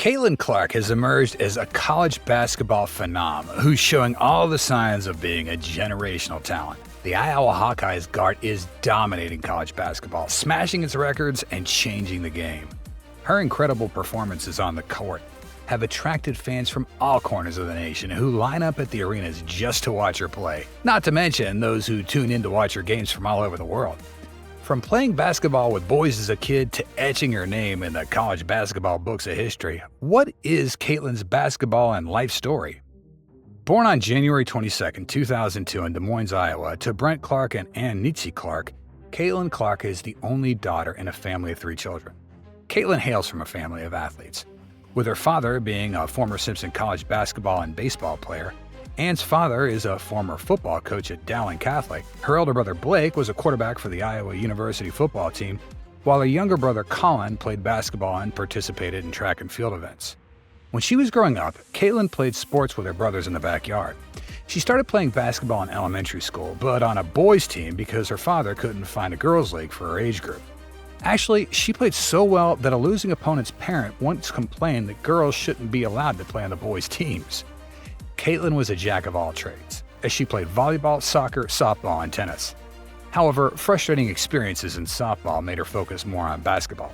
Caitlin Clark has emerged as a college basketball phenom who's showing all the signs of being a generational talent. The Iowa Hawkeyes guard is dominating college basketball, smashing its records and changing the game. Her incredible performances on the court have attracted fans from all corners of the nation who line up at the arenas just to watch her play, not to mention those who tune in to watch her games from all over the world. From playing basketball with boys as a kid to etching her name in the college basketball books of history, what is Caitlin's basketball and life story? Born on January 22, 2002 in Des Moines, Iowa, to Brent Clark and Ann Nietzsche Clark, Caitlin Clark is the only daughter in a family of 3 children. Caitlin hails from a family of athletes, with her father being a former Simpson College basketball and baseball player. Ann's father is a former football coach at Dowling Catholic. Her elder brother Blake was a quarterback for the Iowa University football team, while her younger brother Colin played basketball and participated in track and field events. When she was growing up, Caitlin played sports with her brothers in the backyard. She started playing basketball in elementary school, but on a boys' team because her father couldn't find a girls' league for her age group. Actually, she played so well that a losing opponent's parent once complained that girls shouldn't be allowed to play on the boys' teams. Caitlin was a jack of all trades, as she played volleyball, soccer, softball, and tennis. However, frustrating experiences in softball made her focus more on basketball.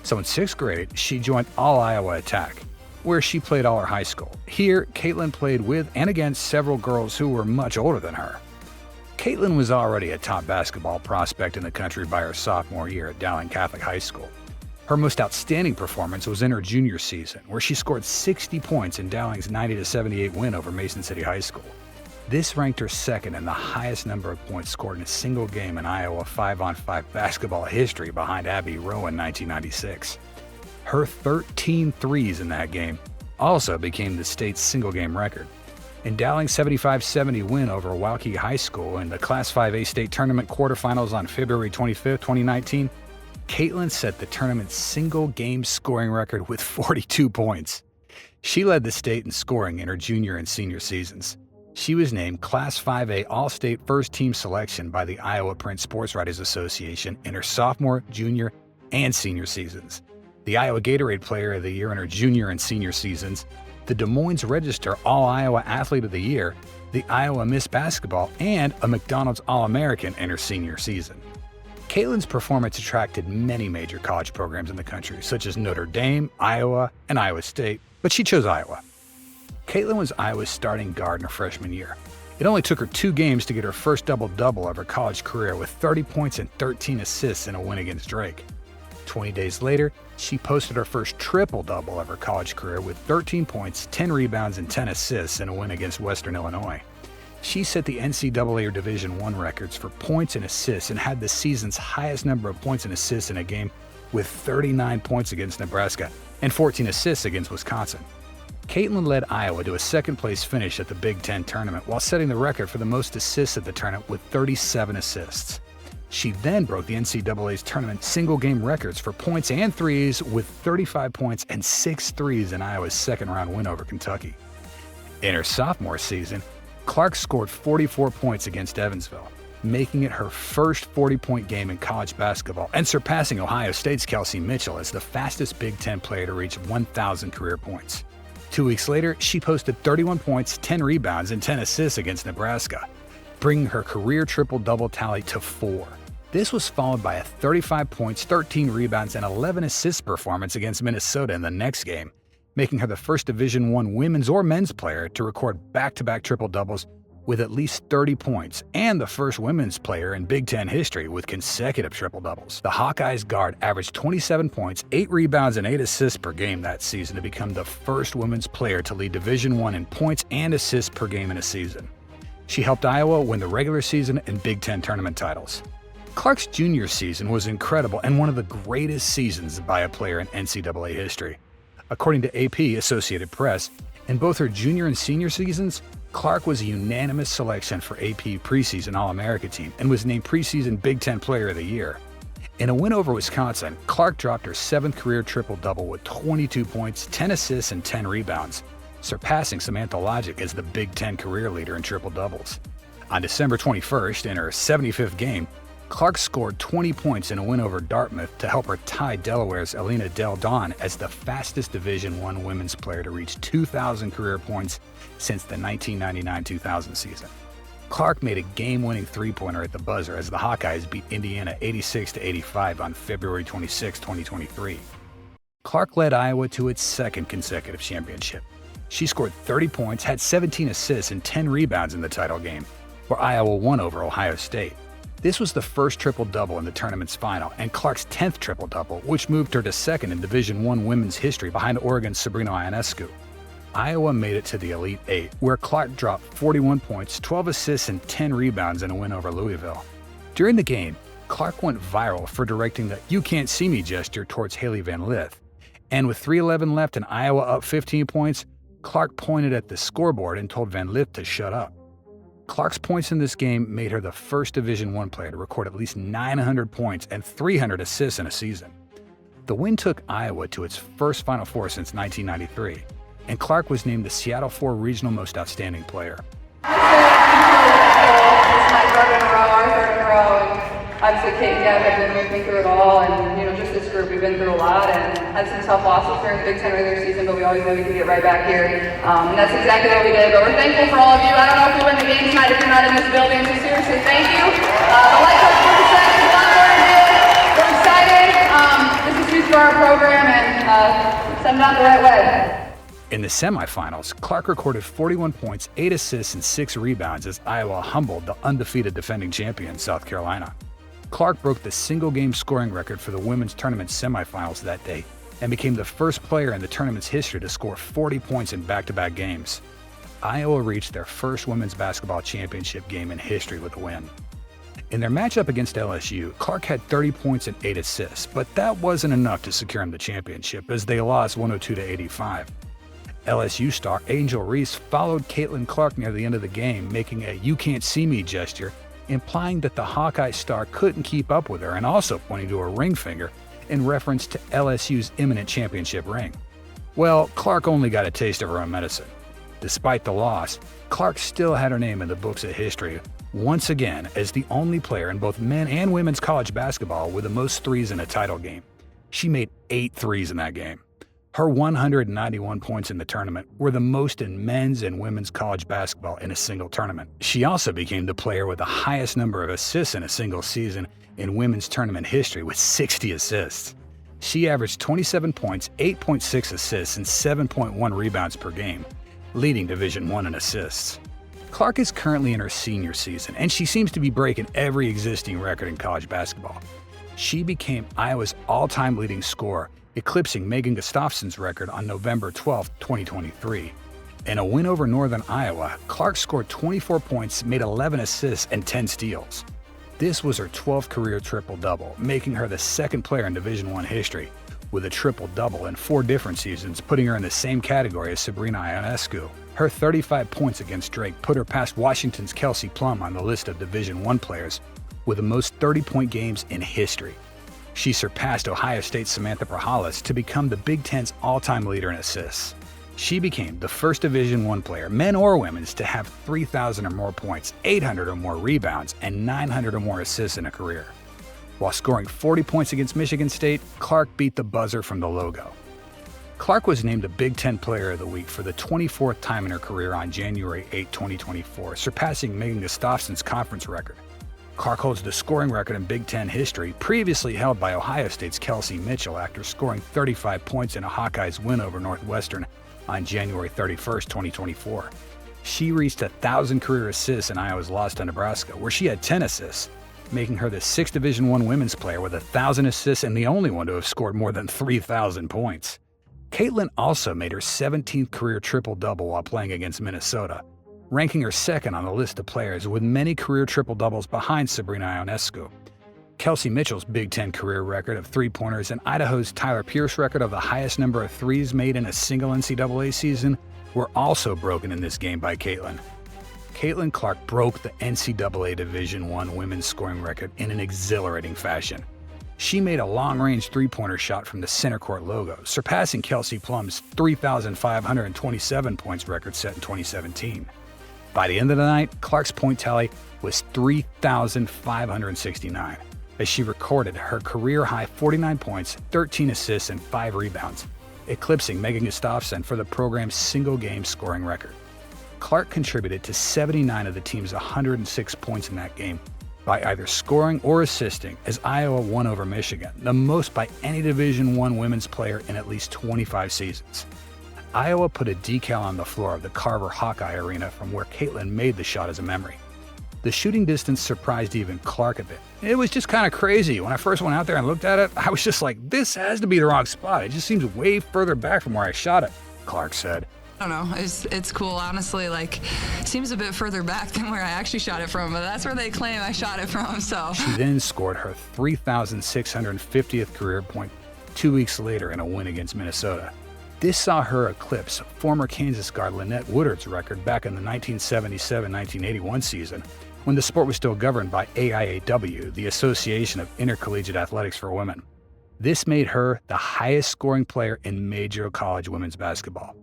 So in 6th grade, she joined All Iowa Attack, where she played all her high school. Here, Caitlin played with and against several girls who were much older than her. Caitlin was already a top basketball prospect in the country by her sophomore year at Dowling Catholic High School. Her most outstanding performance was in her junior season, where she scored 60 points in Dowling's 90-78 win over Mason City High School. This ranked her second in the highest number of points scored in a single game in Iowa 5-on-5 basketball history behind Abby Rowe in 1996. Her 13 threes in that game also became the state's single-game record. In Dowling's 75-70 win over Waukee High School in the Class 5A state tournament quarterfinals on February 25, 2019, Caitlin set the tournament's single-game scoring record with 42 points. She led the state in scoring in her junior and senior seasons. She was named Class 5A All-State First-Team Selection by the Iowa Print Sports Writers Association in her sophomore, junior, and senior seasons, the Iowa Gatorade Player of the Year in her junior and senior seasons, the Des Moines Register All-Iowa Athlete of the Year, the Iowa Miss Basketball, and a McDonald's All-American in her senior season. Caitlin's performance attracted many major college programs in the country, such as Notre Dame, Iowa, and Iowa State, but she chose Iowa. Caitlin was Iowa's starting guard in her freshman year. It only took her 2 games to get her first double-double of her college career with 30 points and 13 assists in a win against Drake. 20 days later, she posted her first triple-double of her college career with 13 points, 10 rebounds, and 10 assists in a win against Western Illinois. She set the NCAA Division I records for points and assists and had the season's highest number of points and assists in a game with 39 points against Nebraska and 14 assists against Wisconsin. Caitlin led Iowa to a second-place finish at the Big Ten tournament while setting the record for the most assists at the tournament with 37 assists. She then broke the NCAA's tournament single-game records for points and threes with 35 points and 6 threes in Iowa's second-round win over Kentucky. In her sophomore season, Clark scored 44 points against Evansville, making it her first 40-point game in college basketball and surpassing Ohio State's Kelsey Mitchell as the fastest Big Ten player to reach 1,000 career points. 2 weeks later, she posted 31 points, 10 rebounds, and 10 assists against Nebraska, bringing her career triple-double tally to 4. This was followed by a 35 points, 13 rebounds, and 11 assists performance against Minnesota in the next game, making her the first Division I women's or men's player to record back-to-back triple-doubles with at least 30 points, and the first women's player in Big Ten history with consecutive triple-doubles. The Hawkeyes guard averaged 27 points, 8 rebounds, and 8 assists per game that season to become the first women's player to lead Division I in points and assists per game in a season. She helped Iowa win the regular season and Big Ten tournament titles. Clark's junior season was incredible and one of the greatest seasons by a player in NCAA history. According to AP Associated Press, in both her junior and senior seasons, Clark was a unanimous selection for AP preseason All-America team and was named preseason Big Ten Player of the Year. In a win over Wisconsin, Clark dropped her 7th career triple-double with 22 points, 10 assists, and 10 rebounds, surpassing Samantha Logic as the Big Ten career leader in triple-doubles. On December 21st, in her 75th game, Clark scored 20 points in a win over Dartmouth to help her tie Delaware's Elena Del Don as the fastest Division I women's player to reach 2,000 career points since the 1999-2000 season. Clark made a game-winning three-pointer at the buzzer as the Hawkeyes beat Indiana 86-85 on February 26, 2023. Clark led Iowa to its second consecutive championship. She scored 30 points, had 17 assists, and 10 rebounds in the title game, where Iowa won over Ohio State. This was the first triple-double in the tournament's final, and Clark's 10th triple-double, which moved her to second in Division I women's history behind Oregon's Sabrina Ionescu. Iowa made it to the Elite Eight, where Clark dropped 41 points, 12 assists, and 10 rebounds in a win over Louisville. During the game, Clark went viral for directing the "you can't see me" gesture towards Haley Van Lith. And with 3:11 left and Iowa up 15 points, Clark pointed at the scoreboard and told Van Lith to shut up. Clark's points in this game made her the first Division I player to record at least 900 points and 300 assists in a season. The win took Iowa to its first Final Four since 1993, and Clark was named the Seattle 4 Regional Most Outstanding Player. This is my third in a row, our third in a row, and obviously Kate and Deb have been with me through it all, and just this group, we've been through a lot and had some tough losses during the Big Ten regular season, but we always knew we could get right back here, and that's exactly what we did. But we're thankful for all of you. I don't know if we win the game tonight if you're not in this building, so seriously, thank you. The light touch for the second is not where it is. We're excited. This is huge for our program, and send it out the right way. In the semifinals, Clark recorded 41 points, 8 assists, and 6 rebounds as Iowa humbled the undefeated defending champion, South Carolina. Clark broke the single-game scoring record for the women's tournament semifinals that day and became the first player in the tournament's history to score 40 points in back-to-back games. Iowa reached their first women's basketball championship game in history with a win. In their matchup against LSU, Clark had 30 points and 8 assists, but that wasn't enough to secure him the championship as they lost 102-85. LSU star Angel Reese followed Caitlin Clark near the end of the game, making a "you can't see me" gesture, implying that the Hawkeye star couldn't keep up with her and also pointing to her ring finger in reference to LSU's imminent championship ring. Well, Clark only got a taste of her own medicine. Despite the loss, Clark still had her name in the books of history, once again as the only player in both men and women's college basketball with the most threes in a title game. She made 8 threes in that game. Her 191 points in the tournament were the most in men's and women's college basketball in a single tournament. She also became the player with the highest number of assists in a single season in women's tournament history with 60 assists. She averaged 27 points, 8.6 assists, and 7.1 rebounds per game, leading Division I in assists. Clark is currently in her senior season, and she seems to be breaking every existing record in college basketball. She became Iowa's all-time leading scorer, eclipsing Megan Gustafson's record on November 12, 2023. In a win over Northern Iowa, Clark scored 24 points, made 11 assists, and 10 steals. This was her 12th career triple-double, making her the second player in Division I history with a triple-double in 4 different seasons, putting her in the same category as Sabrina Ionescu. Her 35 points against Drake put her past Washington's Kelsey Plum on the list of Division I players with the most 30-point games in history. She surpassed Ohio State's Samantha Prahalis to become the Big Ten's all-time leader in assists. She became the first Division I player, men or women's, to have 3,000 or more points, 800 or more rebounds, and 900 or more assists in a career. While scoring 40 points against Michigan State, Clark beat the buzzer from the logo. Clark was named the Big Ten Player of the Week for the 24th time in her career on January 8, 2024, surpassing Megan Gustafson's conference record. Clark holds the scoring record in Big Ten history, previously held by Ohio State's Kelsey Mitchell after scoring 35 points in a Hawkeyes win over Northwestern on January 31, 2024. She reached 1,000 career assists in Iowa's loss to Nebraska, where she had 10 assists, making her the 6th Division I women's player with 1,000 assists and the only one to have scored more than 3,000 points. Caitlin also made her 17th career triple-double while playing against Minnesota, ranking her second on the list of players with many career triple-doubles behind Sabrina Ionescu. Kelsey Mitchell's Big Ten career record of three-pointers and Idaho's Tyler Pierce record of the highest number of threes made in a single NCAA season were also broken in this game by Caitlin. Caitlin Clark broke the NCAA Division I women's scoring record in an exhilarating fashion. She made a long-range three-pointer shot from the center court logo, surpassing Kelsey Plum's 3,527 points record set in 2017. By the end of the night, Clark's point tally was 3,569, as she recorded her career-high 49 points, 13 assists, and 5 rebounds, eclipsing Megan Gustafson for the program's single-game scoring record. Clark contributed to 79 of the team's 106 points in that game by either scoring or assisting, as Iowa won over Michigan, the most by any Division I women's player in at least 25 seasons. Iowa put a decal on the floor of the Carver Hawkeye Arena from where Caitlin made the shot as a memory. The shooting distance surprised even Clark a bit. It was just kind of crazy. When I first went out there and looked at it, I was just like, this has to be the wrong spot. It just seems way further back from where I shot it, Clark said. I don't know, it's cool, honestly, like, seems a bit further back than where I actually shot it from, but that's where they claim I shot it from, so. She then scored her 3,650th career point 2 weeks later in a win against Minnesota. This saw her eclipse former Kansas guard Lynette Woodard's record back in the 1977-1981 season, when the sport was still governed by AIAW, the Association of Intercollegiate Athletics for Women. This made her the highest scoring player in major college women's basketball.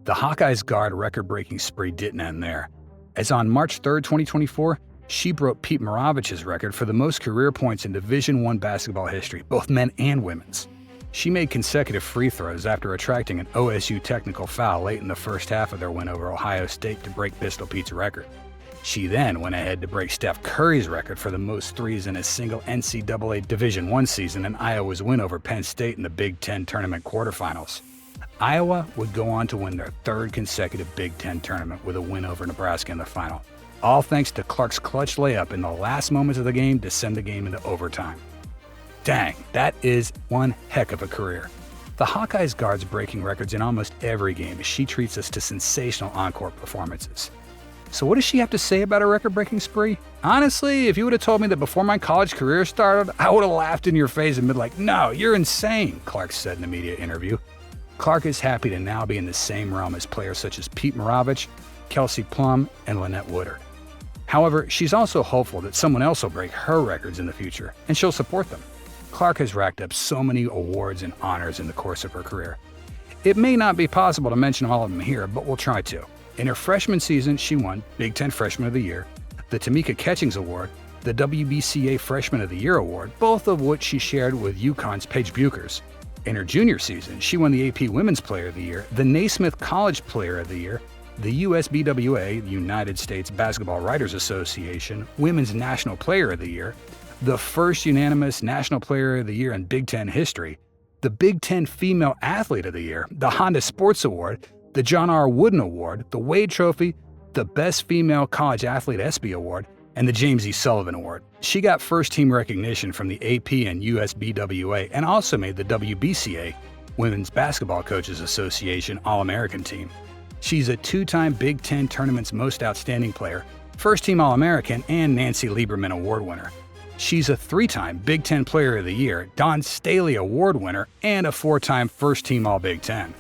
The Hawkeyes' guard record-breaking spree didn't end there, as on March 3, 2024, she broke Pete Maravich's record for the most career points in Division I basketball history, both men and women's. She made consecutive free throws after attracting an OSU technical foul late in the first half of their win over Ohio State to break Pistol Pete's record. She then went ahead to break Steph Curry's record for the most threes in a single NCAA Division I season in Iowa's win over Penn State in the Big Ten tournament quarterfinals. Iowa would go on to win their third consecutive Big Ten tournament with a win over Nebraska in the final, all thanks to Clark's clutch layup in the last moments of the game to send the game into overtime. Dang, that is one heck of a career. The Hawkeyes guards breaking records in almost every game as she treats us to sensational on-court performances. So what does she have to say about her record-breaking spree? Honestly, if you would have told me that before my college career started, I would have laughed in your face and been like, no, you're insane, Clark said in a media interview. Clark is happy to now be in the same realm as players such as Pete Maravich, Kelsey Plum, and Lynette Woodard. However, she's also hopeful that someone else will break her records in the future, and she'll support them. Clark has racked up so many awards and honors in the course of her career. It may not be possible to mention all of them here, but we'll try to. In her freshman season, she won Big Ten Freshman of the Year, the Tamika Catchings Award, the WBCA Freshman of the Year Award, both of which she shared with UConn's Paige Buchers. In her junior season, she won the AP Women's Player of the Year, the Naismith College Player of the Year, the USBWA, the United States Basketball Writers Association, Women's National Player of the Year, the first unanimous National Player of the Year in Big Ten history, the Big Ten Female Athlete of the Year, the Honda Sports Award, the John R. Wooden Award, the Wade Trophy, the Best Female College Athlete ESPY Award, and the James E. Sullivan Award. She got first-team recognition from the AP and USBWA and also made the WBCA, Women's Basketball Coaches Association All-American team. She's a two-time Big Ten Tournament's Most Outstanding Player, first-team All-American, and Nancy Lieberman Award winner. She's a three-time Big Ten Player of the Year, Don Staley Award winner, and a four-time first-team All-Big Ten.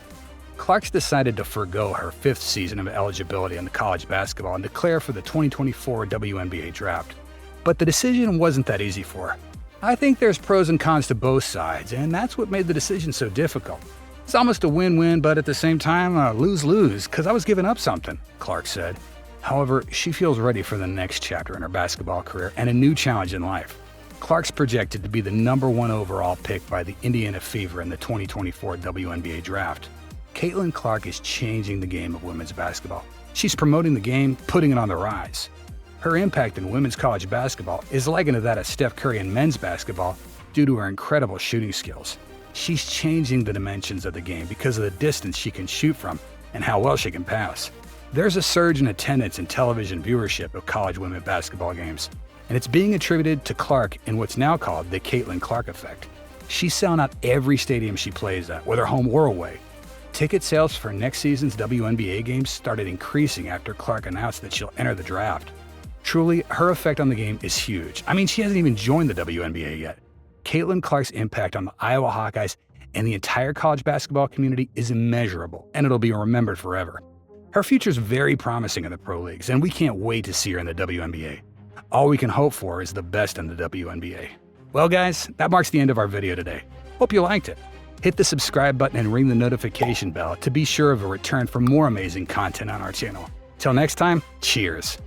Clark's decided to forego her fifth season of eligibility in the college basketball and declare for the 2024 WNBA draft. But the decision wasn't that easy for her. I think there's pros and cons to both sides, and that's what made the decision so difficult. It's almost a win-win, but at the same time, a lose-lose, because I was giving up something, Clark said. However, she feels ready for the next chapter in her basketball career and a new challenge in life. Clark's projected to be the #1 overall pick by the Indiana Fever in the 2024 WNBA draft. Caitlin Clark is changing the game of women's basketball. She's promoting the game, putting it on the rise. Her impact in women's college basketball is likened to that of Steph Curry in men's basketball due to her incredible shooting skills. She's changing the dimensions of the game because of the distance she can shoot from and how well she can pass. There's a surge in attendance and television viewership of college women basketball games, and it's being attributed to Clark in what's now called the Caitlin Clark effect. She's selling out every stadium she plays at, whether home or away. Ticket sales for next season's WNBA games started increasing after Clark announced that she'll enter the draft. Truly, her effect on the game is huge. I mean, she hasn't even joined the WNBA yet. Caitlin Clark's impact on the Iowa Hawkeyes and the entire college basketball community is immeasurable, and it'll be remembered forever. Her future's very promising in the pro leagues, and we can't wait to see her in the WNBA. All we can hope for is the best in the WNBA. Well, guys, that marks the end of our video today. Hope you liked it. Hit the subscribe button and ring the notification bell to be sure of a return for more amazing content on our channel. Till next time, cheers.